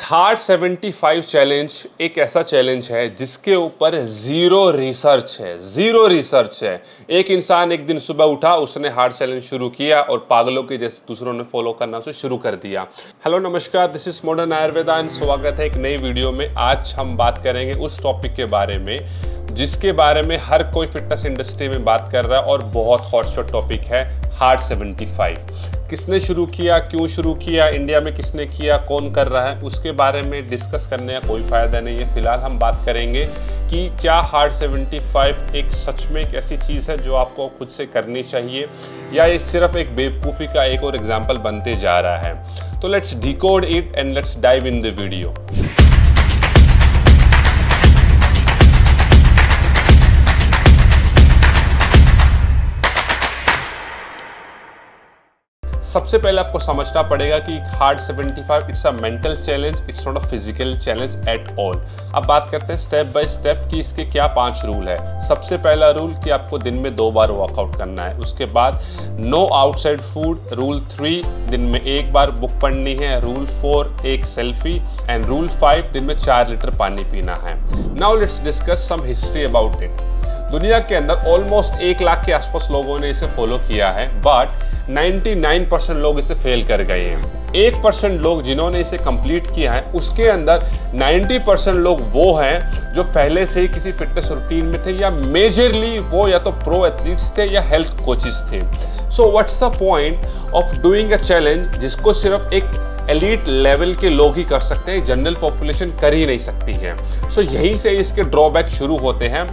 Hard 75 challenge एक ऐसा challenge है जिसके ऊपर जीरो रिसर्च है। एक इंसान एक दिन सुबह उठा, उसने हार्ड चैलेंज शुरू किया और पागलों के जैसे दूसरों ने फॉलो करना उसे शुरू कर दिया। हेलो नमस्कार, this is modern Ayurveda and स्वागत है एक नई वीडियो में। आज हम बात करेंगे उस टॉपिक के बारे में जिसके बारे में हर कोई फिटनेस इंडस्ट्री में बात कर रहा है और बहुत हॉटशॉट टॉपिक है, हार्ड 75। किसने शुरू किया, क्यों शुरू किया, इंडिया में किसने किया, कौन कर रहा है, उसके बारे में डिस्कस करने का कोई फ़ायदा नहीं है। फिलहाल हम बात करेंगे कि क्या हार्ड 75 एक सच में एक ऐसी चीज़ है जो आपको खुद से करनी चाहिए या ये सिर्फ एक बेवकूफ़ी का एक और एग्जाम्पल बनते जा रहा है। तो let's decode it and let's dive in the video. सबसे पहले आपको समझना पड़ेगा कि hard 75 it's a mental challenge, it's not a physical challenge at all. अब बात करते हैं स्टेप बाय स्टेप कि इसके क्या 5 रूल है। सबसे पहला रूल कि आपको दिन में 2 बार वर्कआउट करना है। उसके बाद नो आउटसाइड फूड। रूल 3 दिन में 1 बार बुक पढ़नी है। रूल 4 एक सेल्फी एंड रूल 5 दिन में 4 लीटर पानी पीना है। Now let's discuss some history about it. दुनिया के अंदर ऑलमोस्ट 1 लाख के आसपास लोगों ने इसे फॉलो किया है, बट 99% लोग इसे फेल कर गए हैं। 1% लोग जिन्होंने इसे कंप्लीट किया है, उसके अंदर 90% लोग वो हैं जो पहले से ही किसी फिटनेस रूटीन में थे या मेजरली वो या तो प्रो एथलीट्स थे या हेल्थ कोचेस थे। So what's the point of doing a challenge जिसको सिर्फ एक एलीट लेवल के लोग ही कर सकते हैं, जनरल पॉपुलेशन कर ही नहीं सकती है। सो यहीं से इसके ड्रॉबैक शुरू होते हैं।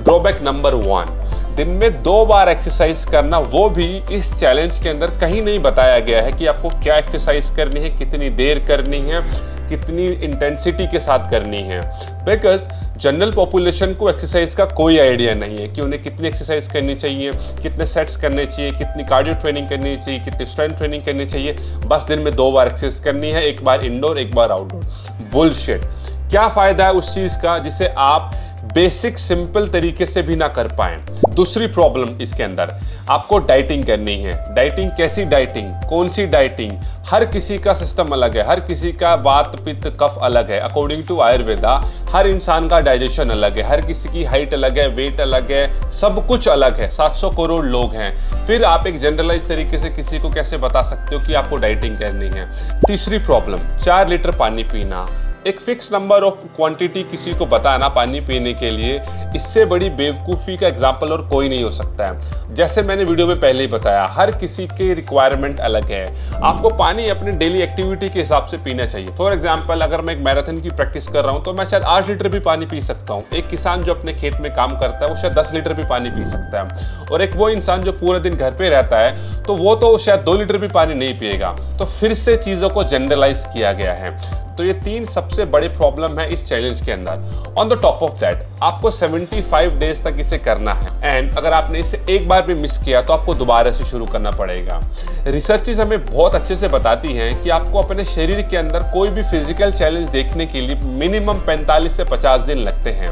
ड्रॉबैक नंबर 1, दिन में 2 बार एक्सरसाइज करना, वो भी इस चैलेंज के अंदर कहीं नहीं बताया गया है कि आपको क्या एक्सरसाइज करनी है, कितनी देर करनी है, कितनी इंटेंसिटी के साथ करनी है। बिकॉज जनरल पॉपुलेशन को एक्सरसाइज का कोई आइडिया नहीं है कि उन्हें कितनी एक्सरसाइज करनी चाहिए, कितने सेट्स करने चाहिए, कितनी कार्डियो ट्रेनिंग करनी चाहिए, कितनी स्ट्रेंथ ट्रेनिंग करनी चाहिए। बस दिन में 2 बार एक्सरसाइज करनी है, 1 बार इंडोर 1 बार आउटडोर। बुलशिट। क्या फायदा है उस चीज का जिसे आप बेसिक सिंपल तरीके से भी ना कर पाएं। दूसरी प्रॉब्लम इसके अंदर, आपको डाइटिंग करनी है। डाइटिंग कैसी डाइटिंग, कौन सी डाइटिंग, हर किसी का सिस्टम अलग है, हर किसी का वात पित्त कफ अलग है। अकॉर्डिंग टू आयुर्वेदा हर इंसान का डाइजेशन अलग है, हर किसी की हाइट अलग है, वेट अलग है, सब कुछ अलग है। 700 करोड़ लोग हैं, फिर आप एक जनरलाइज तरीके से किसी को कैसे बता सकते हो कि आपको डाइटिंग करनी है। तीसरी प्रॉब्लम, 4 लीटर पानी पीना। एक फिक्स नंबर ऑफ क्वांटिटी किसी को बताना पानी पीने के लिए, इससे बड़ी बेवकूफ़ी का एग्जाम्पल और कोई नहीं हो सकता है। जैसे मैंने वीडियो में पहले ही बताया, हर किसी की रिक्वायरमेंट अलग है। आपको पानी अपनी डेली एक्टिविटी के हिसाब से पीना चाहिए। फॉर एग्जाम्पल, अगर मैं एक मैराथन की प्रैक्टिस कर रहा हूँ तो मैं शायद 8 लीटर भी पानी पी सकता हूँ। एक किसान जो अपने खेत में काम करता है वो शायद 10 लीटर भी पानी पी सकता है, और एक वो इंसान जो पूरे दिन घर पे रहता है तो वो तो शायद 2 लीटर भी पानी नहीं पिएगा। तो फिर से चीज़ों को जनरलाइज किया गया है। तो ये 3 सबसे बड़े प्रॉब्लम है इस चैलेंज के अंदर। On the top of that, आपको 75 डेज तक इसे करना है, एंड अगर आपने इसे एक बार भी मिस किया तो आपको दोबारा से शुरू करना पड़ेगा। रिसर्चेस हमें बहुत अच्छे से बताती हैं कि आपको अपने शरीर के अंदर कोई भी फिजिकल चैलेंज देखने के लिए मिनिमम 45 से 50 दिन लगते हैं,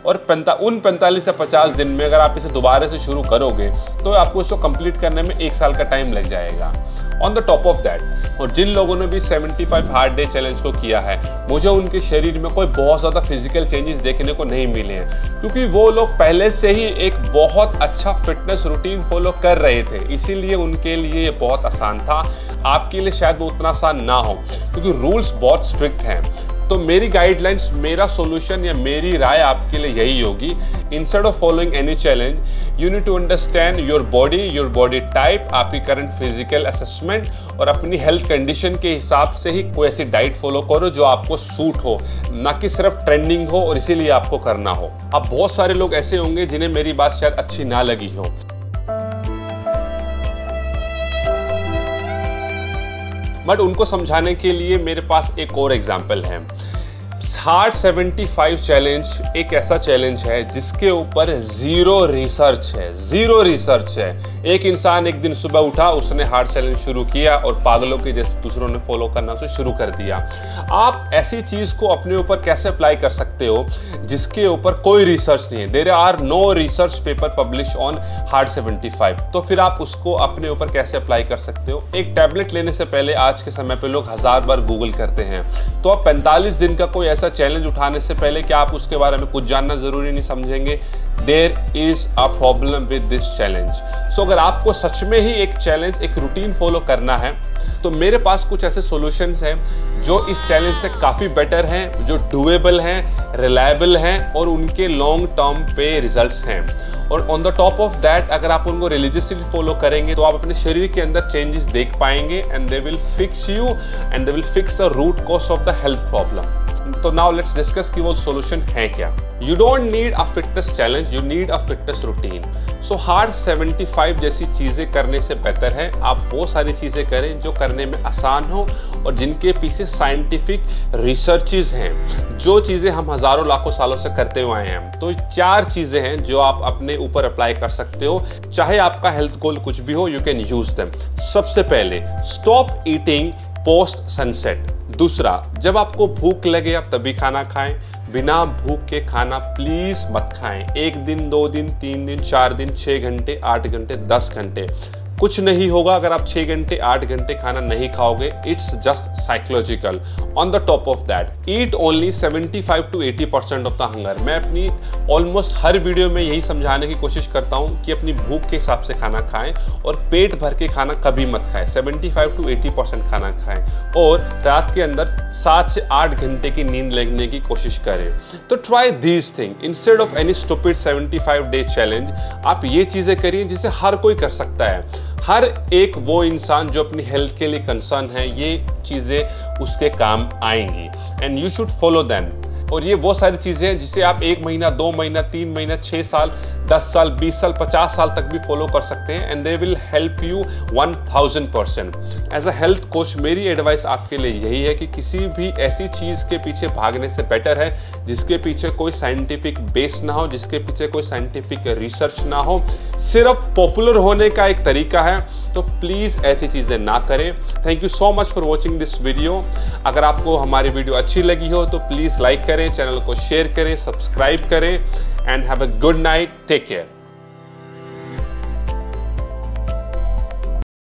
और उन 45 से 50 दिन में अगर आप इसे दोबारा से शुरू करोगे तो आपको इसको कंप्लीट करने में 1 साल का टाइम लग जाएगा। On the top of that, और जिन लोगों ने भी 75 हार्ड डे चैलेंज को किया है, मुझे उनके शरीर में कोई बहुत ज़्यादा फिजिकल चेंजेस देखने को नहीं मिले हैं, क्योंकि वो लोग पहले से ही एक बहुत अच्छा फिटनेस रूटीन फॉलो कर रहे थे, इसीलिए उनके लिए ये बहुत आसान था। आपके लिए शायद वो उतना आसान ना हो क्योंकि रूल्स बहुत स्ट्रिक्ट हैं। तो मेरी गाइडलाइंस, मेरा सॉल्यूशन या मेरी राय आपके लिए यही होगी, instead of following any challenge you need to understand your body type, आपकी करंट फिजिकल असेसमेंट और अपनी हेल्थ कंडीशन के हिसाब से ही कोई ऐसी डाइट फॉलो करो जो आपको सूट हो, ना कि सिर्फ ट्रेंडिंग हो और इसीलिए आपको करना हो। अब बहुत सारे लोग ऐसे होंगे जिन्हें मेरी बात शायद अच्छी ना लगी हो, बट उनको समझाने के लिए मेरे पास एक और एग्जाम्पल है। हार्ड 75 चैलेंज एक ऐसा चैलेंज है जिसके ऊपर जीरो रिसर्च है। एक इंसान एक दिन सुबह उठा, उसने हार्ड चैलेंज शुरू किया और पागलों के जैसे दूसरों ने फॉलो करना उसे शुरू कर दिया। आप ऐसी चीज को अपने ऊपर कैसे अप्लाई कर सकते हो जिसके ऊपर कोई रिसर्च नहीं है? There are no research paper publish on hard 75। तो फिर आप उसको अपने ऊपर कैसे अप्लाई कर सकते हो? एक टैबलेट लेने से पहले आज के समय पे लोग 1000 बार गूगल करते हैं। तो आप 45 दिन का कोई ऐसा चैलेंज उठाने से पहले क्या आप उसके बारे में कुछ जानना जरूरी नहीं समझेंगे? There is a problem with this challenge. So अगर आपको सच में ही एक चैलेंज, एक रूटीन फॉलो करना है तो मेरे पास कुछ ऐसे सॉल्यूशंस हैं जो इस चैलेंज से काफ़ी बेटर हैं, जो डूएबल हैं, रिलायबल हैं और उनके लॉन्ग टर्म पे रिजल्ट्स हैं। और on the top of that, अगर आप उनको रिलीजियसली फॉलो करेंगे तो आप अपने शरीर के अंदर चेंजेस देख पाएंगे and they will fix you and they will fix the root cause of the health problem. तो नाउ लेट्स डिस्कस कि वो सॉल्यूशन है क्या। You don't need a fitness challenge, you need a fitness routine. So hard 75 जैसी चीजें करने से बेहतर है आप वो सारी चीजें करें जो करने में आसान हो और जिनके पीछे साइंटिफिक रिसर्चेस हैं, जो चीजें हम हजारों लाखों सालों से करते हुए आए हैं। तो 4 चीजें हैं जो आप अपने ऊपर अप्लाई कर सकते हो, चाहे आपका हेल्थ गोल कुछ भी हो, यू कैन यूज देम। सबसे पहले, स्टॉप ईटिंग पोस्ट सनसेट। दूसरा, जब आपको भूख लगे आप तभी खाना खाएं, बिना भूख के खाना प्लीज मत खाएं। 1 दिन, 2 दिन, 3 दिन, 4 दिन, 6 घंटे, 8 घंटे, 10 घंटे, कुछ नहीं होगा अगर आप 6 घंटे 8 घंटे खाना नहीं खाओगे। It's just psychological. On the top of that, eat only 75 to 80% of the hunger. मैं अपनी ऑलमोस्ट हर वीडियो में यही समझाने की कोशिश करता हूं कि अपनी भूख के हिसाब से खाना खाएं और पेट भर के खाना कभी मत खाएं। 75 to 80% खाना खाएं और रात के अंदर 7 से 8 घंटे की नींद लेने की कोशिश करें। तो try these thing instead of any stupid 75 day challenge. आप ये चीजें करिए जिसे हर कोई कर सकता है। हर एक वो इंसान जो अपनी हेल्थ के लिए कंसर्न है, ये चीजें उसके काम आएंगी and you should follow them. और ये वो सारी चीजें हैं जिसे आप 1 महीना, 2 महीना, 3 महीना, 6 साल, 10 साल, 20 साल, 50 साल तक भी फॉलो कर सकते हैं and they will help you 1000%। As a health coach मेरी एडवाइस आपके लिए यही है कि किसी भी ऐसी चीज के पीछे भागने से बेटर है जिसके पीछे कोई साइंटिफिक बेस ना हो, जिसके पीछे कोई साइंटिफिक रिसर्च ना हो, सिर्फ पॉपुलर होने का एक तरीका है। तो प्लीज ऐसी चीजें ना करें। Thank you so much for watching this video. अगर आपको हमारी वीडियो अच्छी लगी हो तो प्लीज लाइक करें, चैनल को शेयर करें, सब्सक्राइब करें and have a good night. Take care.